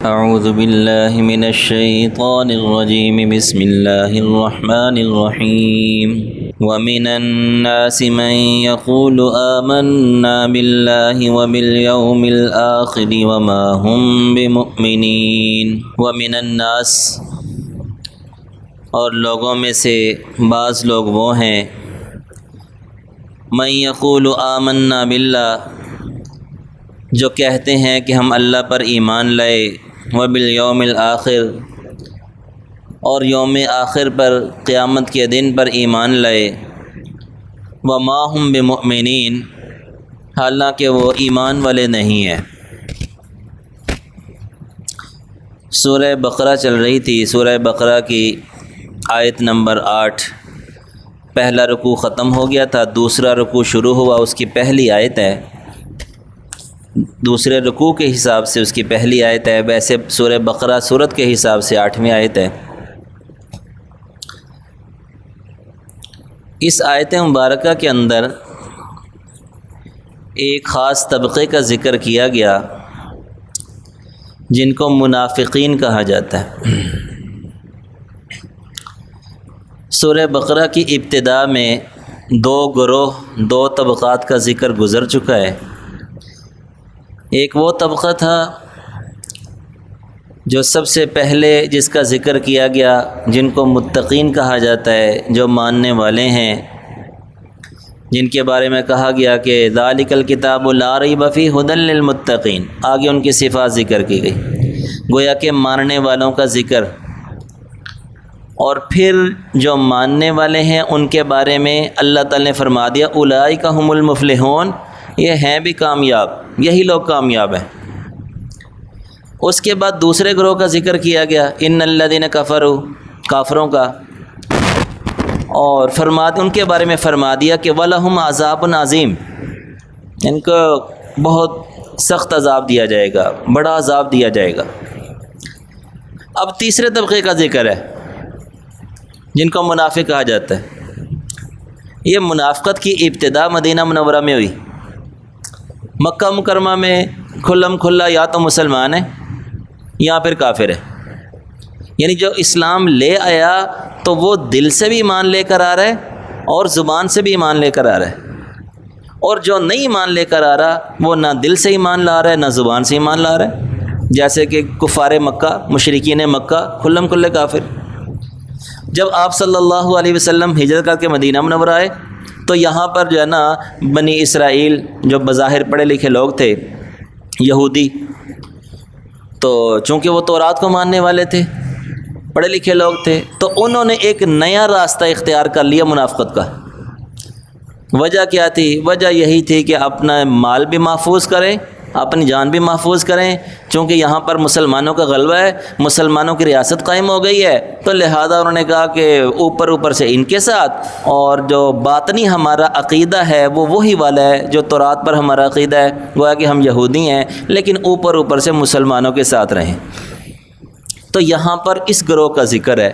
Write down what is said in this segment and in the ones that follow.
اعوذ باللہ من الشیطان الرجیم بسم اللہ الرحمن الرحیم ومن الناس من يقول آمنا باللہ وبالیوم الآخر وما هم بمؤمنین ومن الناس، اور لوگوں میں سے بعض لوگ وہ ہیں، من یقول آمنا باللہ، جو کہتے ہیں کہ ہم اللہ پر ایمان لائے، وبالیوم الآخر، اور یوم آخر پر، قیامت کے دن پر ایمان لائے، وما هم بمؤمنین، حالانکہ وہ ایمان والے نہیں ہیں۔ سورہ بقرہ چل رہی تھی، سورہ بقرہ کی آیت نمبر 8، پہلا رکوع ختم ہو گیا تھا، دوسرا رکوع شروع ہوا، اس کی پہلی آیت ہے، دوسرے رکوع کے حساب سے اس کی پہلی آیت ہے، ویسے سورہ بقرہ سورت کے حساب سے 8ویں آیت ہے۔ اس آیت مبارکہ کے اندر ایک خاص طبقے کا ذکر کیا گیا جن کو منافقین کہا جاتا ہے۔ سورہ بقرہ کی ابتدا میں دو گروہ، دو طبقات کا ذکر گزر چکا ہے۔ ایک وہ طبقہ تھا جو سب سے پہلے جس کا ذکر کیا گیا، جن کو متقین کہا جاتا ہے، جو ماننے والے ہیں، جن کے بارے میں کہا گیا کہ ذالک الکتاب لا ریب فیہ ھدی للمتقین، آگے ان کی صفات ذکر کی گئی، گویا کہ ماننے والوں کا ذکر۔ اور پھر جو ماننے والے ہیں ان کے بارے میں اللہ تعالی نے فرما دیا اولئک ھم المفلحون، یہ ہیں بھی کامیاب، یہی لوگ کامیاب ہیں۔ اس کے بعد دوسرے گروہ کا ذکر کیا گیا، ان الذین کفروا، کافروں کا، اور ان کے بارے میں فرما دیا کہ وَلَهُمْ عَذَابٌ عَظِيمٌ، ان کو بہت سخت عذاب دیا جائے گا، بڑا عذاب دیا جائے گا۔ اب تیسرے طبقے کا ذکر ہے جن کو منافق کہا جاتا ہے۔ یہ منافقت کی ابتدا مدینہ منورہ میں ہوئی۔ مکہ مکرمہ میں کھلم کھلا یا تو مسلمان ہے یا پھر کافر ہے، یعنی جو اسلام لے آیا تو وہ دل سے بھی ایمان لے کر آ رہا ہے اور زبان سے بھی ایمان لے کر آ رہا ہے، اور جو نہیں ایمان لے کر آ رہا وہ نہ دل سے ایمان لا رہا ہے نہ زبان سے ایمان لا رہا ہے، جیسے کہ کفار مکہ، مشرکین مکہ، کھلم کھلے کافر۔ جب آپ صلی اللہ علیہ وسلم ہجرت کر کے مدینہ منورہ آئے تو یہاں پر جو ہے نا بنی اسرائیل، جو بظاہر پڑھے لکھے لوگ تھے، یہودی، تو چونکہ وہ تورات کو ماننے والے تھے، پڑھے لکھے لوگ تھے، تو انہوں نے ایک نیا راستہ اختیار کر لیا منافقت کا۔ وجہ کیا تھی؟ وجہ یہی تھی کہ اپنا مال بھی محفوظ کریں، اپنی جان بھی محفوظ کریں، چونکہ یہاں پر مسلمانوں کا غلبہ ہے، مسلمانوں کی ریاست قائم ہو گئی ہے، تو لہذا انہوں نے کہا کہ اوپر سے ان کے ساتھ، اور جو باطنی ہمارا عقیدہ ہے وہ وہی والا ہے جو تورات پر ہمارا عقیدہ ہے، گویا کہ ہم یہودی ہیں لیکن اوپر سے مسلمانوں کے ساتھ رہیں۔ تو یہاں پر اس گروہ کا ذکر ہے،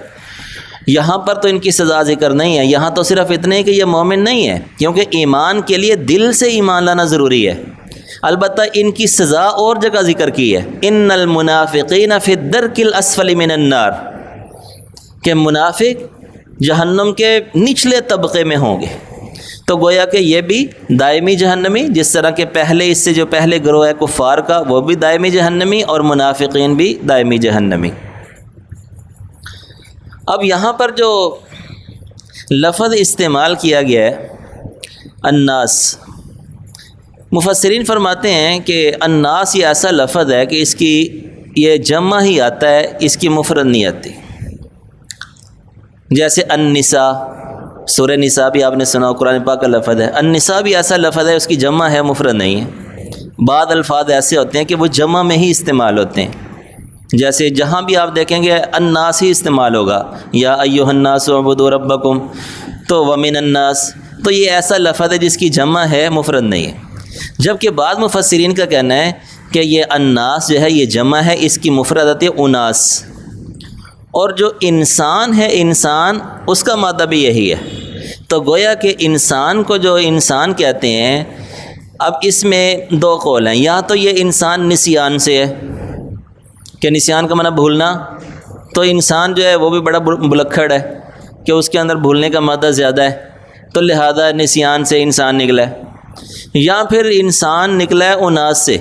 یہاں پر تو ان کی سزا ذکر نہیں ہے، یہاں تو صرف اتنے کہ یہ مومن نہیں ہے، کیونکہ ایمان کے لیے دل سے ایمان لانا ضروری ہے۔ البتہ ان کی سزا اور جگہ ذکر کی ہے، ان المنافقین فی الدرک الاسفل من النار، کہ منافق جہنم کے نچلے طبقے میں ہوں گے۔ تو گویا کہ یہ بھی دائمی جہنمی، جس طرح کہ پہلے اس سے جو پہلے گروہ ہے کفار کا، وہ بھی دائمی جہنمی، اور منافقین بھی دائمی جہنمی۔ اب یہاں پر جو لفظ استعمال کیا گیا ہے الناس، مفسرین فرماتے ہیں کہ الناس یہ ایسا لفظ ہے کہ اس کی یہ جمع ہی آتا ہے، اس کی مفرد نہیں آتی۔ جیسے النساء، سورہ نساء بھی آپ نے سنا، قرآن پاک کا لفظ ہے۔ النساء بھی ایسا لفظ ہے، اس کی جمع ہے، مفرد نہیں ہے۔ بعض الفاظ ایسے ہوتے ہیں کہ وہ جمع میں ہی استعمال ہوتے ہیں، جیسے جہاں بھی آپ دیکھیں گے الناس ہی استعمال ہوگا، یا ایھا الناس اعبدوا ربکم، تو ومن الناس، تو یہ ایسا لفظ ہے جس کی جمع ہے، مفرد نہیں ہے۔ جبکہ بعض مفسرین کا کہنا ہے کہ یہ الناس جو ہے یہ جمع ہے، اس کی مفرد آتی ہے اناس، اور جو انسان ہے، انسان، اس کا مادہ بھی یہی ہے۔ تو گویا کہ انسان کو جو انسان کہتے ہیں، اب اس میں دو قول ہیں، یا تو یہ انسان نسیان سے ہے، کہ نسیان کا معنی بھولنا، تو انسان جو ہے وہ بھی بڑا بلکھڑ ہے کہ اس کے اندر بھولنے کا مادہ زیادہ ہے، تو لہذا نسیان سے انسان نکلا ہے۔ یا پھر انسان نکلا ہے اناس سے،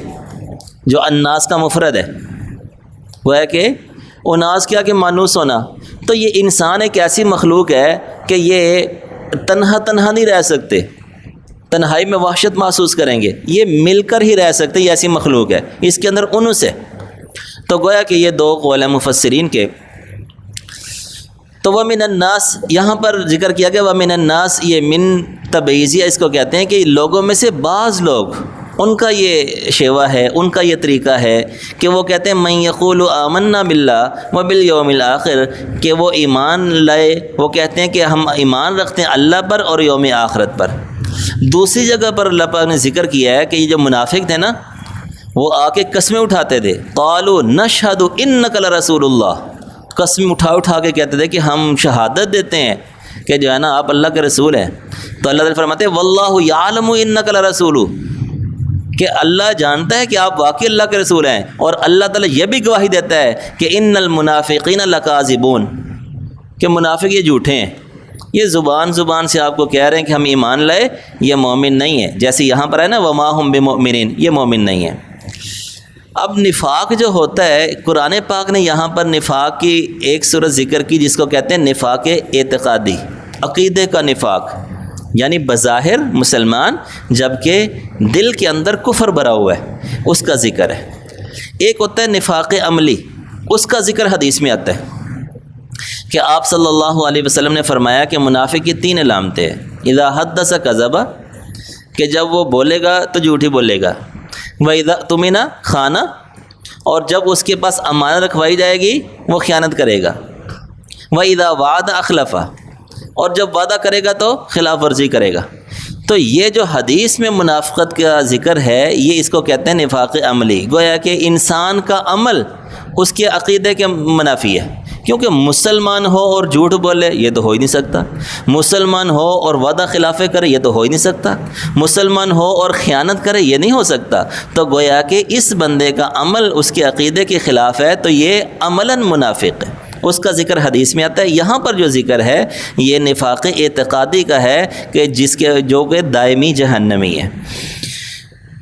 جو الناس کا مفرد ہے، وہ ہے کہ اناس کیا کہ مانوس ہونا، تو یہ انسان ایک ایسی مخلوق ہے کہ یہ تنہا نہیں رہ سکتے، تنہائی میں وحشت محسوس کریں گے، یہ مل کر ہی رہ سکتے، یہ ایسی مخلوق ہے، اس کے اندر انس ہے۔ تو گویا کہ یہ دو قول ہیں مفسرین کے۔ تو وَمِنَ النَّاسِ یہاں پر ذکر کیا گیا، وَمِنَ النَّاسِ یہ من تبعیضیہ اس کو کہتے ہیں کہ لوگوں میں سے بعض لوگ، ان کا یہ شیوا ہے، ان کا یہ طریقہ ہے کہ وہ کہتے ہیں مَن یقول آمنا باللہ وبالیوم الآخر، کہ وہ ایمان لائے، وہ کہتے ہیں کہ ہم ایمان رکھتے ہیں اللہ پر اور یوم آخرت پر۔ دوسری جگہ پر اللہ پاک نے ذکر کیا ہے کہ یہ جو منافق تھے نا، وہ آ کے قسمیں اٹھاتے تھے، قالوا نشہد انک لرسول اللہ، قسم اٹھا کے کہتے تھے کہ ہم شہادت دیتے ہیں کہ جو ہے نا آپ اللہ کے رسول ہیں۔ تو اللہ تعالیٰ فرماتے ہیں واللہ یعلم انک لرسول، کہ اللہ جانتا ہے کہ آپ واقعی اللہ کے رسول ہیں، اور اللہ تعالیٰ یہ بھی گواہی دیتا ہے کہ ان المنافقین لکاذبون، کہ منافق یہ جھوٹے ہیں، یہ زبان سے آپ کو کہہ رہے ہیں کہ ہم ایمان لائے، یہ مومن نہیں ہے، جیسے یہاں پر ہے نا وما ہم بمؤمنین، یہ مومن نہیں ہے۔ اب نفاق جو ہوتا ہے، قرآن پاک نے یہاں پر نفاق کی ایک صورت ذکر کی جس کو کہتے ہیں نفاق اعتقادی، عقیدے کا نفاق، یعنی بظاہر مسلمان جبکہ دل کے اندر کفر بھرا ہوا ہے، اس کا ذکر ہے۔ ایک ہوتا ہے نفاق عملی، اس کا ذکر حدیث میں آتا ہے کہ آپ صلی اللہ علیہ وسلم نے فرمایا کہ منافق کی 3 علامتیں ہیں، اذا حدث کذب، کہ جب وہ بولے گا تو جھوٹ ہی بولے گا، وَإِذَا اؤْتُمِنَ خانہ، اور جب اس کے پاس امانت رکھوائی جائے گی وہ خیانت کرے گا، وَإِذَا وَعَدَ أَخْلَفَ، اور جب وعدہ کرے گا تو خلاف ورزی کرے گا۔ تو یہ جو حدیث میں منافقت کا ذکر ہے، یہ اس کو کہتے ہیں نفاق عملی، گویا کہ انسان کا عمل اس کے عقیدے کے منافی ہے، کیونکہ مسلمان ہو اور جھوٹ بولے یہ تو ہو ہی نہیں سکتا، مسلمان ہو اور وعدہ خلافے کرے یہ تو ہو ہی نہیں سکتا، مسلمان ہو اور خیانت کرے یہ نہیں ہو سکتا۔ تو گویا کہ اس بندے کا عمل اس کے عقیدے کے خلاف ہے، تو یہ عملاً منافق ہے، اس کا ذکر حدیث میں آتا ہے۔ یہاں پر جو ذکر ہے یہ نفاق اعتقادی کا ہے کہ جو کہ دائمی جہنمی ہے۔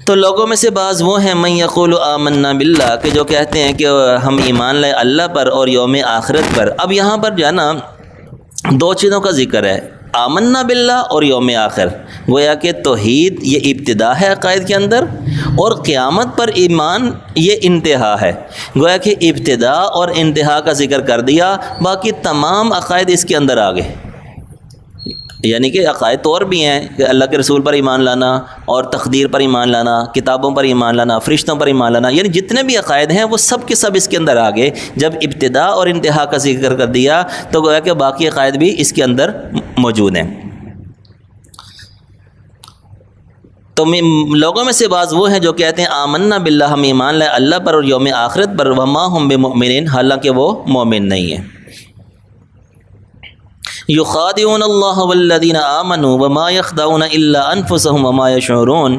تو لوگوں میں سے بعض وہ ہیں من یقول آمنا باللہ، کہ جو کہتے ہیں کہ ہم ایمان لائے اللہ پر اور یوم آخرت پر۔ اب یہاں پر جو ہے نا 2 چیزوں کا ذکر ہے، آمنا باللہ اور یوم آخر، گویا کہ توحید یہ ابتدا ہے عقائد کے اندر، اور قیامت پر ایمان یہ انتہا ہے، گویا کہ ابتدا اور انتہا کا ذکر کر دیا، باقی تمام عقائد اس کے اندر آ گئے۔ یعنی کہ عقائد تو اور بھی ہیں کہ اللہ کے رسول پر ایمان لانا، اور تقدیر پر ایمان لانا، کتابوں پر ایمان لانا، فرشتوں پر ایمان لانا، یعنی جتنے بھی عقائد ہیں وہ سب کے سب اس کے اندر آ گئے۔ جب ابتدا اور انتہا کا ذکر کر دیا تو گویا کہ باقی عقائد بھی اس کے اندر موجود ہیں۔ تو لوگوں میں سے بعض وہ ہیں جو کہتے ہیں آمنا باللہ، ہم ایمان لائے اللہ پر اور یوم آخرت پر، وما ہم بمؤمنین، حالانکہ وہ مومن نہیں ہیں۔ یخادعون اللہ والذین آمنوا وما یخدعون الا انفسهم وما یشعرون،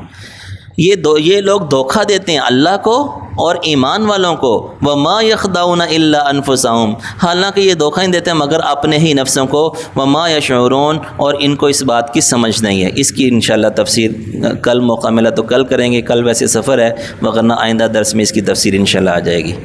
یہ لوگ دھوکہ دیتے ہیں اللہ کو اور ایمان والوں کو، وما یخدعون الا انفسهم، حالانکہ یہ دھوکہ نہیں دیتے مگر اپنے ہی نفسوں کو، وما یشعرون، اور ان کو اس بات کی سمجھ نہیں ہے۔ اس کی انشاءاللہ تفسیر کل موقع ملا تو کل کریں گے، کل ویسے سفر ہے، وغیرہ آئندہ درس میں اس کی تفسیر انشاءاللہ آ جائے گی۔